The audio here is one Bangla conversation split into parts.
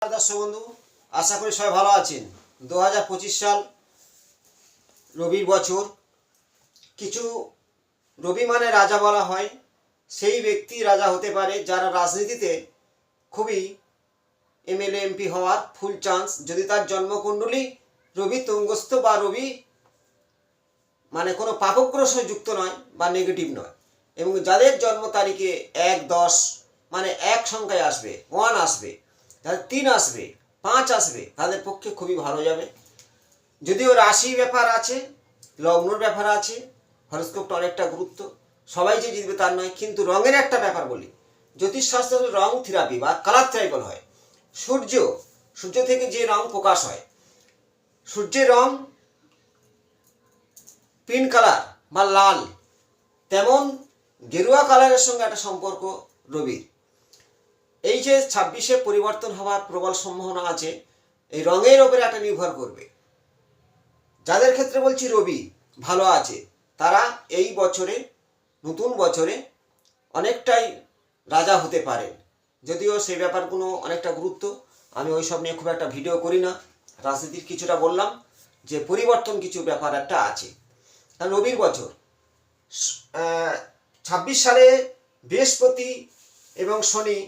দর্শক বন্ধু, আশা করি সবাই ভালো আছেন। 2025 সাল রবির বছর। কিছু রবি মানে রাজা বলা হয়, সেই ব্যক্তি রাজা হতে পারে যারা রাজনীতিতে খুবই এমএলএ এমপি হওয়ার ফুল চান্স, যদি তার জন্মকুণ্ডলী রবি তুঙ্গস্থ বা রবি মানে কোনো পাপগ্রহ যুক্ত নয় বা নেগেটিভ নয়, এবং যাদের জন্ম তারিখে 1-10 মানে এক সংখ্যায় আসবে, 1 আসবে, যাদের 3 আসবে, 5 আসবে, তাদের পক্ষে খুবই ভালো যাবে। যদিও রাশি ব্যাপার আছে, লগ্নর ব্যাপার আছে, হরস্কোপটা অনেকটা গুরুত্ব, সবাই যে জিতবে তার নয়। কিন্তু রঙের একটা ব্যাপার বলি, জ্যোতিষশাস্ত্রে রং থেরাপি বা কালার থেরাপি বলা হয়। সূর্য থেকে যে রং প্রকাশ হয়, সূর্যের রং পিঙ্ক কালার বা লাল, তেমন গেরুয়া কালারের সঙ্গে একটা সম্পর্ক রবির। এই যে 26-এ পরিবর্তন হওয়ার প্রবল সম্ভাবনা আছে, এই রঙের ওপরে একটা নির্ভর করবে। যাদের ক্ষেত্রে বলছি রবি ভালো আছে, তারা এই বছরে, নতুন বছরে অনেকটাই রাজা হতে পারেন। যদিও সেই ব্যাপারগুলো অনেকটা গুরুত্ব, আমি ওই সব নিয়ে খুব একটা ভিডিও করি না। রাজনীতির কিছুটা বললাম, যে পরিবর্তন কিছু ব্যাপার একটা আছে। কারণ রবির বছর 26 সালে বৃহস্পতি এবং শনি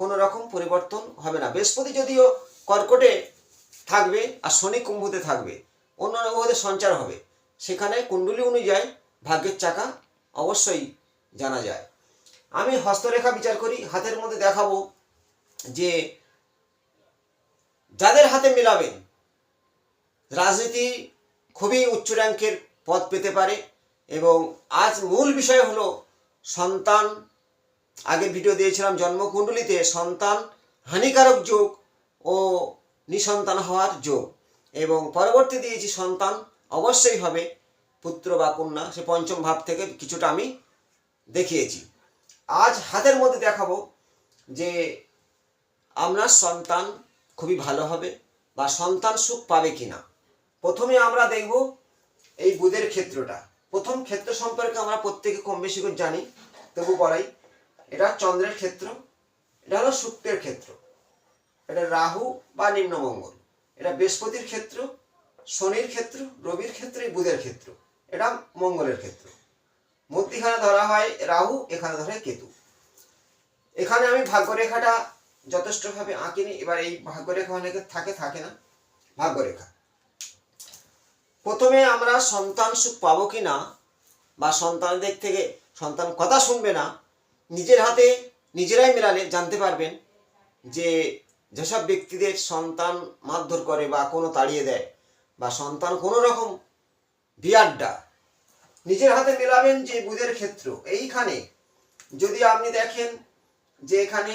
কোনো রকম পরিবর্তন হবে না। বৃহস্পতি যদিও কর্কটে থাকবে আর শনি কুম্ভতে থাকবে, অন্যান্য গ্রহদের সঞ্চার হবে, সেখানে কুণ্ডলী অনুযায়ী ভাগ্যের চাকা অবশ্যই জানা যায়। আমি হস্তরেখা বিচার করি, হাতের মধ্যে দেখাবো যে যাদের হাতে মেলাবেন রাজনীতি খুবই উচ্চ র্যাঙ্কের পদ পেতে পারে। এবং আজ মূল বিষয় হলো সন্তান। আগের ভিডিও দিয়েছিলাম জন্মকুণ্ডলিতে সন্তান হানিকারক যোগ ও নিঃসন্তান হওয়ার যোগ, এবং পরবর্তী দিয়েছি সন্তান অবশ্যই হবে, পুত্র বা কন্যা, সে পঞ্চম ভাব থেকে কিছুটা আমি দেখিয়েছি। আজ হাতের মধ্যে দেখাবো যে আপনার সন্তান খুবই ভালো হবে বা সন্তান সুখ পাবে কিনা। প্রথমে আমরা দেখব এই বুধের ক্ষেত্রটা। প্রথম ক্ষেত্র সম্পর্কে আমরা প্রত্যেকে কম বেশি করে জানি, তবু বলাই। এটা চন্দ্রের ক্ষেত্র, এটা হলো শুক্রের ক্ষেত্র, এটা রাহু বা নিম্নমঙ্গল, এটা বৃহস্পতির ক্ষেত্র, শনির ক্ষেত্র, রবির ক্ষেত্র, বুধের ক্ষেত্র, এটা মঙ্গলের ক্ষেত্র। মধ্যিখানে ধরা হয় রাহু, এখানে ধরা হয় কেতু। এখানে আমি ভাগ্যরেখাটা যথেষ্টভাবে আঁকিনি। এবার এই ভাগ্যরেখা অনেকে থাকে না ভাগ্যরেখা। প্রথমে আমরা সন্তান সুখ পাবো কি না, বা সন্তানের দিক থেকে সন্তান কথা শুনবে না, নিজের হাতে নিজেরাই মেলালে জানতে পারবেন। যে যেসব ব্যক্তিদের সন্তান মারধর করে বা কোনো তাড়িয়ে দেয়, বা সন্তান কোনো রকম বিয়াড্ডা, নিজের হাতে মেলাবেন যে বুধের ক্ষেত্র। এইখানে যদি আপনি দেখেন যে এখানে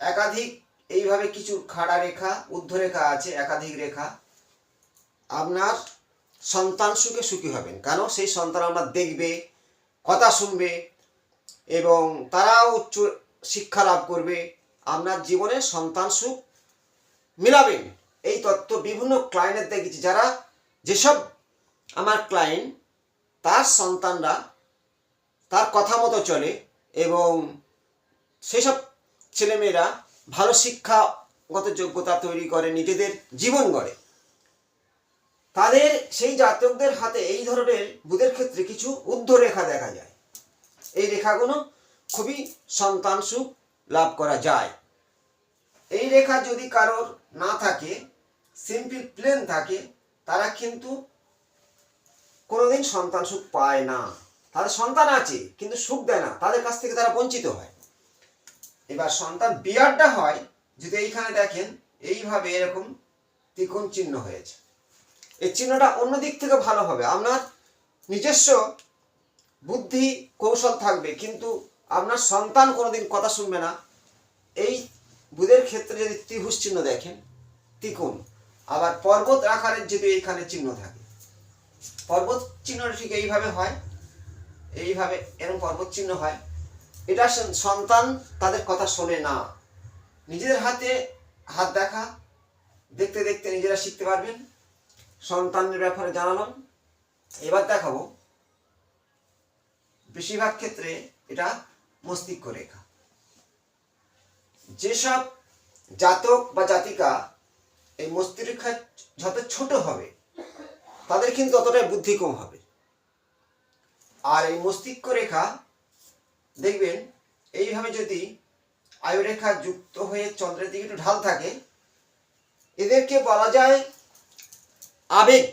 একাধিক এইভাবে কিছু খাড়া রেখা, ঊর্ধ্বরেখা আছে, একাধিক রেখা, আপনার সন্তান সুখে সুখী হবেন। কারণ সেই সন্তান আমরা দেখবে, কথা শুনবে, এবং তারাও উচ্চ শিক্ষা লাভ করবে। আপনার জীবনে সন্তান সুখ মিলাবেন। এই তত্ত্ব বিভিন্ন ক্লায়েন্টের দেখেছি, যারা যেসব আমার ক্লায়েন্ট, তার সন্তানরা তার কথা মতো চলে, এবং সেসব ছেলেমেয়েরা ভালো শিক্ষাগত যোগ্যতা তৈরি করে, নিজেদের জীবন গড়ে। তাদের সেই জাতকদের হাতে এই ধরনের বুধের ক্ষেত্রে কিছু ঊর্ধ্বরেখা দেখা যায়। এই রেখাগুলো খুবই সন্তান সুখ লাভ করা যায়। এই রেখা যদি কারোর না থাকে, সিম্পল প্লেন থাকে, তারা কিন্তু কোনোদিন সন্তান সুখ পায় না। তাদের সন্তান আছে কিন্তু সুখ দেয় না, তাদের কাছ থেকে তারা বঞ্চিত হয়। এবার সন্তান বিয়ারটা হয় যদি এইখানে দেখেন, এইভাবে এরকম ত্রিকোণ চিহ্ন হয়েছে। এই চিহ্নটা অন্য দিক থেকে ভালো হবে, আপনার নিজস্ব বুদ্ধি কৌশল থাকবে, কিন্তু আপনার সন্তান কোনোদিন কথা শুনবে না। এই বুধের ক্ষেত্রে যদি ত্রিভুজ চিহ্ন দেখেন, ত্রিকোণ, আবার পর্বত আকারের যদি এইখানে চিহ্ন থাকে, পর্বত চিহ্নটা ঠিক এইভাবে হয়, এইভাবে এরকম পর্বত চিহ্ন হয়। এটা সন্তান তাদের কথা শোনে না। নিজেদের হাতে হাত দেখা, দেখতে দেখতে নিজেরা শিখতে পারবেন। সন্তানের ব্যাপারে জানালাম। এবার দেখাবো বেশিরভাগ ক্ষেত্রে এটা মস্তিষ্ক রেখা। যেসব জাতক বা জাতিকা এই মস্তিষ্ক যত ছোট হবে তাদের কিন্তু ততটাই বুদ্ধি কম হবে। আর এই মস্তিষ্ক রেখা দেখবেন এইভাবে যদি আয়ুরেখা যুক্ত হয়ে চন্দ্রের দিকে একটু ঢাল থাকে, এদেরকে বলা যায় আবেগ,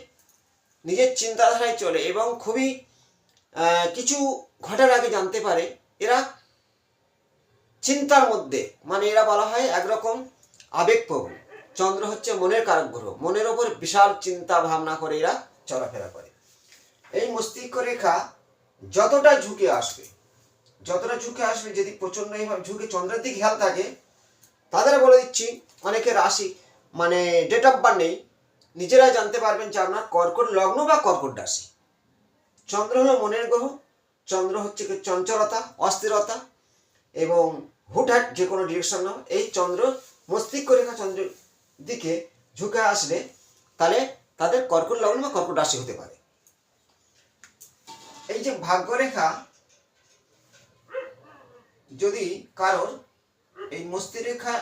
নিজের চিন্তাধারায় চলে এবং খুবই কিছু ঘটার আগে জানতে পারে। এরা চিন্তার মধ্যে, মানে এরা বলা হয় একরকম আবেগপ্রবণ। চন্দ্র হচ্ছে মনের কারক গ্রহ, মনের ওপর বিশাল চিন্তা ভাবনা করে এরা চলাফেরা করে। এই মস্তিষ্ক রেখা যতটা ঝুঁকে আসবে যদি প্রচন্ড এইভাবে ঝুঁকে চন্দ্রের দিকে খেয়াল থাকে, তাদের বলে দিচ্ছি অনেকের রাশি মানে ডেট অফ বার্থ নেই, নিজেরাই জানতে পারবেন যে আপনার কর্কট লগ্ন বা কর্কট রাশি। চন্দ্র হলো মনের গ্রহ, চন্দ্র হচ্ছে চঞ্চলতা, অস্থিরতা এবং হুটহাট যে কোনো ডিরেকশন নাও। এই চন্দ্র মস্তিষ্ক রেখা চন্দ্রের দিকে ঝুঁকে আসলে তাহলে তাদের কর্কট লগ্ন বা কর্কট রাশি হতে পারে। এই যে ভাগ্যরেখা যদি কারোর এই মস্তিরেখা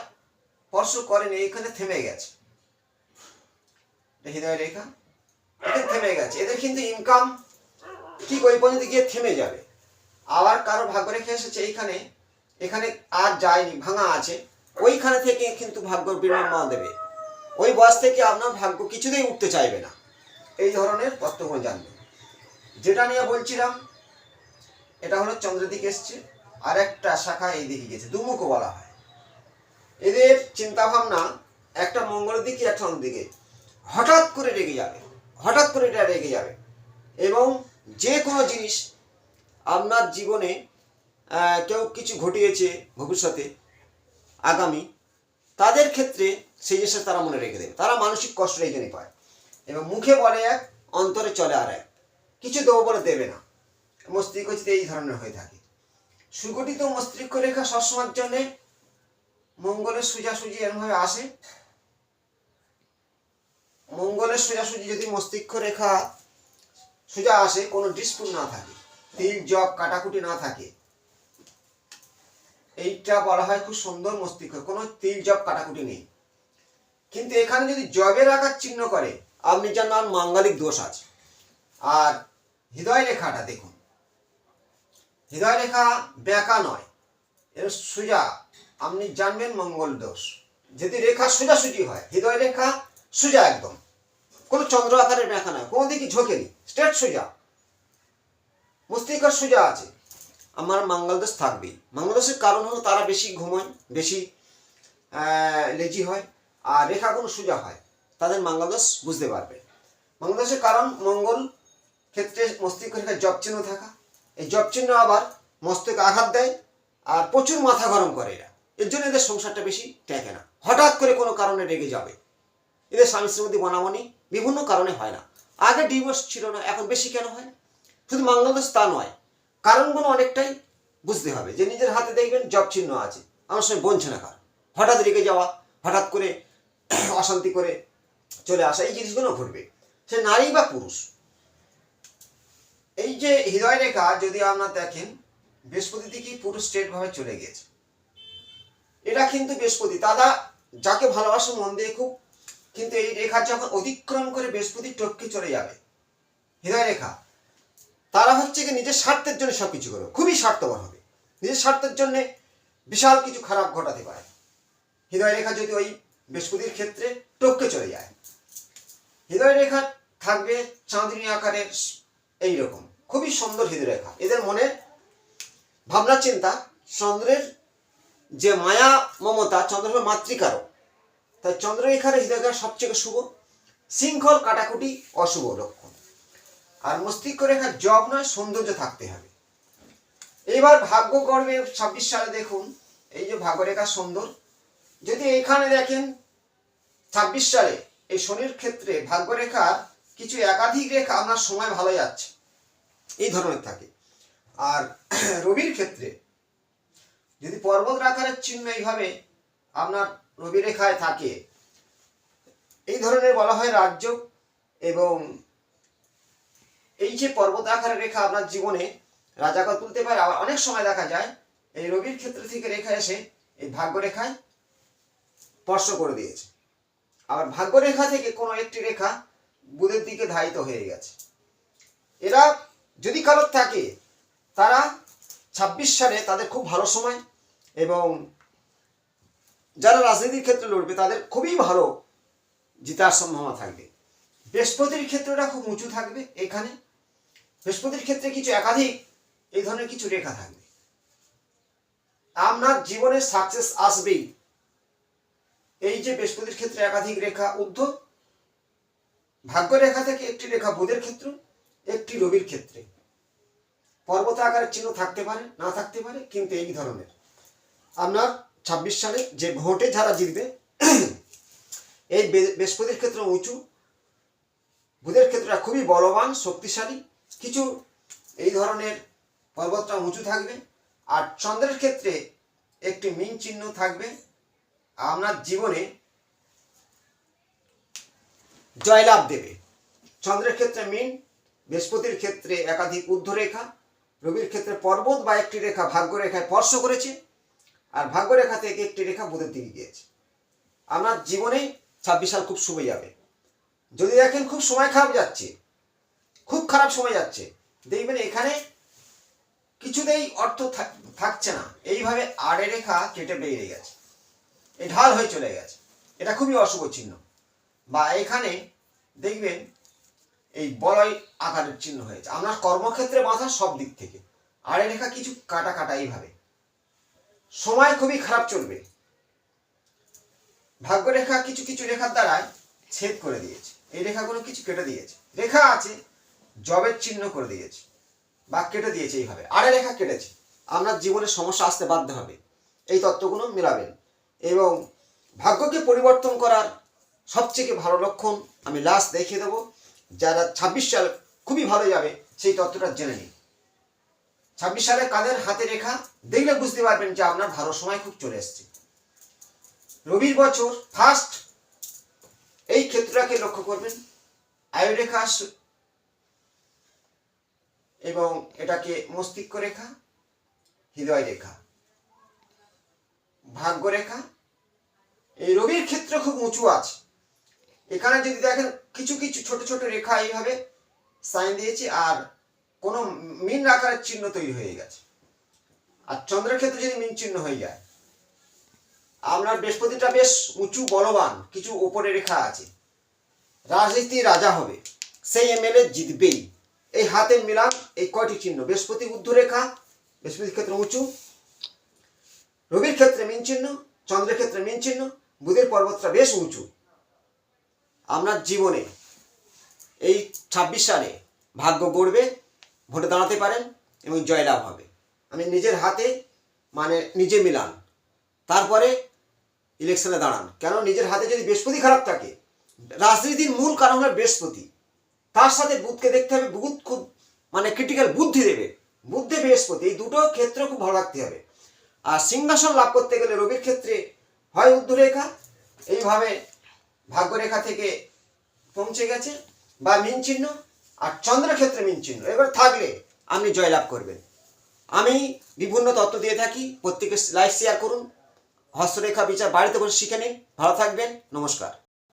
স্পর্শ করেনি, এখানে থেমে গেছে, হৃদয় রেখা এখানে থেমে গেছে, এদের কিন্তু ইনকাম ঠিক ওই পর্যন্ত গিয়ে থেমে যাবে। আবার কারো ভাগ্যরেখা এসেছে এখানে আর যায়নি, ভাঙা আছে, ওইখানে থেকে কিন্তু ভাগ্য বিড়ম্বনা দেবে। ওই বয়স থেকে আপনার ভাগ্য কিছুতেই উঠতে চাইবে না। এই ধরনের তত্ত্বগুলো জানবেন। যেটা নিয়ে বলছিলাম এটা হলো চন্দ্রের দিকে এসছে, আর একটা শাখা এই দিকে গেছে, দুমুখও বলা হয়। এদের চিন্তা ভাবনা একটা মঙ্গলের দিকে একটা চন্দ্রের দিকে, হঠাৎ করে এটা রেগে যাবে এবং যে কোনো জিনিস আপনার জীবনে কেউ কিছু ঘটিয়েছে ভবিষ্যতে আগামী, তাদের ক্ষেত্রে সেই জিনিসটা তারা মনে রেখে দেবে। তারা মানসিক কষ্ট এই জন্যই পায় এবং মুখে বলে এক, অন্তরে চলে আর এক, কিছু দেবো বলে দেবে না। মস্তিষ্ক এই ধরনের হয়ে থাকে। সুগঠিত মস্তিষ্ক রেখা সবসময়ের জন্যে মঙ্গলের সোজাসুজি এরমভাবে আসে। মঙ্গলের সোজাসুজি যদি মস্তিষ্ক রেখা সোজা আসে, কোনো ডিসপুট না থাকে, তিল জব কাটাকুটি না থাকে, এইটা বলা হয় খুব সুন্দর মস্তিষ্ক, কোনো তিল জব কাটাকুটি নেই। কিন্তু এখানে যদি জবের আকার চিহ্ন করে, আপনি জানান মাঙ্গলিক দোষ আছে। আর হৃদয় রেখাটা দেখুন, হৃদয় রেখা বেঁকা নয়, এর সোজা, আপনি জানবেন মঙ্গল দোষ। যদি রেখা সোজাসুজি হয়, হৃদয় রেখা সোজা একদম, কোনো চন্দ্র আকারের বেঁকা নয়, কোনো দিকে ঝোঁকেনি, স্ট্রেট সোজা, মস্তিষ্ক সোজা আছে, আমার মঙ্গল দোষ থাকবেই। মঙ্গল দোষের কারণ হলো তারা বেশি ঘুমোয়, বেশি লেজি হয়, আর রেখাগুলো সোজা হয়, তাদের মঙ্গল দোষ বুঝতে পারবে। মঙ্গল দোষের কারণ মঙ্গল ক্ষেত্রে মস্তিষ্ক রেখায় জব চিহ্ন থাকা, এই জব চিহ্ন আবার মস্তিষ্কে আঘাত দেয় আর প্রচুর মাথা গরম করে এরা। এর জন্য এদের সংসারটা বেশি টেকে না, হঠাৎ করে কোনো কারণে রেগে যাবে। এদের স্বামী স্ত্রীর মধ্যে বনাবনি বিভিন্ন কারণে হয় না। আগে ডিভোর্স ছিল না, এখন বেশি কেন হয়? শুধু মঙ্গল দোষ তা নয়, কারণগুলো অনেকটাই বুঝতে হবে। যে নিজের হাতে দেখবেন জব চিহ্ন আছে, আমার সঙ্গে বনছে না, কারণ হঠাৎ রেগে যাওয়া, হঠাৎ করে অশান্তি করে চলে আসা, এই জিনিসগুলো ঘটবে, সে নারী বা পুরুষ। এই যে হৃদয় রেখা যদি আপনার দেখেন, বৃহস্পতি দিকেই পুরো স্ট্রেট ভাবে চলে গেছে, এটা কিন্তু বৃহস্পতি দাদা যাকে ভালোবাসো মন দিয়ে খুব, কিন্তু এই রেখা যখন অতিক্রম করে বৃহস্পতি টপকে চলে যাবে, হৃদয় রেখা, তারা হচ্ছে কি নিজের স্বার্থের জন্য সবকিছু করবে, খুবই স্বার্থপর হবে, নিজের স্বার্থের জন্য বিশাল কিছু খারাপ ঘটাতে পারে। হৃদয় রেখা যদি ওই বৃহস্পতির ক্ষেত্রে টপকে চলে যায়, হৃদয় রেখা থাকবে চাঁদনি আকারের, এইরকম খুবই সুন্দর হৃদয় রেখা। এদের মনে ভাবনা চিন্তা, চন্দ্রের যে মায়া মমতা, চন্দ্র হল মাতৃকারক, তাই চন্দ্ররেখার হৃদয় রেখা সবচেয়ে শুভ। শৃঙ্খল কাটাকুটি অশুভ লক্ষণ। আর মস্তিষ্ক রেখার জব নয়, সৌন্দর্য থাকতে হবে। এবার ভাগ্য গড়বে 26 সালে, দেখুন এই যে ভাগ্যরেখা সুন্দর, যদি এখানে দেখেন 26 সালে এই শনির ক্ষেত্রে ভাগ্যরেখার কিছু একাধিক রেখা আপনার সময় ভালো যাচ্ছে, এই ধরনের থাকে। আর রবির ক্ষেত্রে যদি পর্বত আকারের চিহ্ন এইভাবে আপনার রবি রেখায় থাকে, এই ধরনের বলা হয় রাজ্য। এবং এই যে পর্বত আকারের রেখা আপনার জীবনে রাজাকার তুলতে পারে। আবার অনেক সময় দেখা যায় এই রবির ক্ষেত্র থেকে রেখা এসে এই ভাগ্য রেখায় স্পর্শ করে দিয়েছে। আবার ভাগ্যরেখা থেকে কোনো একটি রেখা বুধের দিকে ধাবিত হয়ে গেছে। এরা যদি কারোর থাকে, তারা 26 সালে তাদের খুব ভালো সময়, এবং যারা রাজনীতির ক্ষেত্রে লড়বে তাদের খুবই ভালো জিতার সম্ভাবনা থাকবে। বৃহস্পতির ক্ষেত্রটা খুব উঁচু থাকবে। এখানে বৃহস্পতির ক্ষেত্রে কিছু একাধিক এই ধরনের কিছু রেখা থাকবে। আপনার জীবনে সাকসেস আসবেই। এই যে বৃহস্পতির ক্ষেত্রে একাধিক রেখা ঊর্ধ্ব, ভাগ্য রেখা থেকে একটি রেখা বুধের ক্ষেত্র, একটি রবির ক্ষেত্রে, পর্বত আকারের চিহ্ন থাকতে পারে, না থাকতে পারে, কিন্তু এই ধরনের আপনার 26 সালে যে ভোটে যারা জিতবে, এই বৃহস্পতির ক্ষেত্রে উঁচু, বুধের ক্ষেত্রটা খুবই বলবান শক্তিশালী, কিছু এই ধরনের পর্বতটা উঁচু থাকবে। আর চন্দ্রের ক্ষেত্রে একটি মিন চিহ্ন থাকবে। আপনার জীবনে জয়লাভ দেবে। চন্দ্রের ক্ষেত্রে মিন, বৃহস্পতির ক্ষেত্রে একাধিক ঊর্ধ্বরেখা, রবির ক্ষেত্রে পর্বত বা একটি রেখা ভাগ্য রেখায় স্পর্শ করেছে, আর ভাগ্য রেখা থেকে একটি রেখা বুধের দিকে গিয়েছে। আপনার জীবনে 26 সাল খুব শুভ যাবে। যদি দেখেন খুব সময় খারাপ যাচ্ছে, খুব খারাপ সময় যাচ্ছে, দেখবেন এখানে কিছুতেই অর্থ থাকছে না, এইভাবে আড়ে রেখা কেটে বেরিয়ে গেছে, এই ঢাল হয়ে চলে গেছে, এটা খুবই অশুভ চিহ্ন। বা এখানে দেখবেন এই বলয় আকারের চিহ্ন হয়েছে। আপনার কর্মক্ষেত্রে বাধা সব দিক থেকে, আড়ে রেখা কিছু কাটা কাটা, এইভাবে সময় খুবই খারাপ চলবে। ভাগ্যরেখা কিছু কিছু রেখার দ্বারায় ছেদ করে দিয়েছে, এই রেখাগুলো কিছু কেটে দিয়েছে, রেখা আছে জবের চিহ্ন করে দিয়েছে বা কেটে দিয়েছে, এইভাবে আড়ে রেখা কেটেছে। আপনার জীবনে সমস্যা আসতে বাধ্য হবে। এই তত্ত্বগুলো মেলাবেন, এবং ভাগ্যকে পরিবর্তন করার সবচেয়ে ভালো লক্ষণ আমি লাস্ট দেখিয়ে দেবো। যারা 26 সাল খুবই ভালো যাবে, সেই তত্ত্বটা জেনে নিন। 26 সালে কাঁধের হাতে রেখা দেখলে বুঝতে পারবেন যে আপনার ভালো সময় খুব চলে এসছে। রবির বছর ফার্স্ট এই ক্ষেত্রটাকে লক্ষ্য করবেন, আয়ু রেখা এবং এটাকে মস্তিষ্ক রেখা, হৃদয় রেখা, ভাগ্য রেখা। এই রবির ক্ষেত্র খুব উঁচু আছে। এখানে যদি দেখেন কিছু কিছু ছোট ছোট রেখা এইভাবে সাইন দিয়েছি, আর কোনো মিন আকারের চিহ্ন তৈরি হয়ে গেছে। আর চন্দ্রের ক্ষেত্রে যদি মিন চিহ্ন হয়ে যায়, আপনার বৃহস্পতিটা বেশ উঁচু বলবান, কিছু ওপরে রেখা আছে, রাজনীতি রাজা হবে, সেই এমএলএ জিতবেই। এই হাতের মিলান, এই কয়টি চিহ্ন, বৃহস্পতি ঊর্ধ্বরেখা, বৃহস্পতির ক্ষেত্রে উঁচু, রবির ক্ষেত্রে মিন চিহ্ন, চন্দ্রের ক্ষেত্রে মিন চিহ্ন, বুধের পর্বতটা বেশ উঁচু। আপনার জীবনে এই 26 সালে ভাগ্য গড়বে, ভোটে দাঁড়াতে পারেন এবং জয়লাভ হবে। আমি নিজের হাতে মানে নিজে মিলান, তারপরে ইলেকশনে দাঁড়ান। কেন, নিজের হাতে যদি বৃহস্পতি খারাপ থাকে, রাজনীতির মূল কারণ হলো বৃহস্পতি, তার সাথে বুধকে দেখতে হবে। বুধ খুব মানে ক্রিটিক্যাল, বুদ্ধি দেবে, বুদ্ধে বৃহস্পতি, এই দুটো ক্ষেত্রে খুব ভালো রাখতে হবে। আর সিংহাসন লাভ করতে গেলে রবির ক্ষেত্রে হয় ঊর্ধ্বরেখা, এইভাবে ভাগ্যরেখা থেকে পৌঁছে গেছে, বা মিন চিহ্ন, আর চন্দ্রের ক্ষেত্রে মিন চিহ্ন এবার থাকলে আপনি জয়লাভ করবেন। আমি বিভিন্ন তত্ত্ব দিয়ে থাকি, প্রত্যেকে লাইক শেয়ার করুন, হস্তরেখা বিচার বাড়িতে বসে শিখে নিন। ভালো থাকবেন, নমস্কার।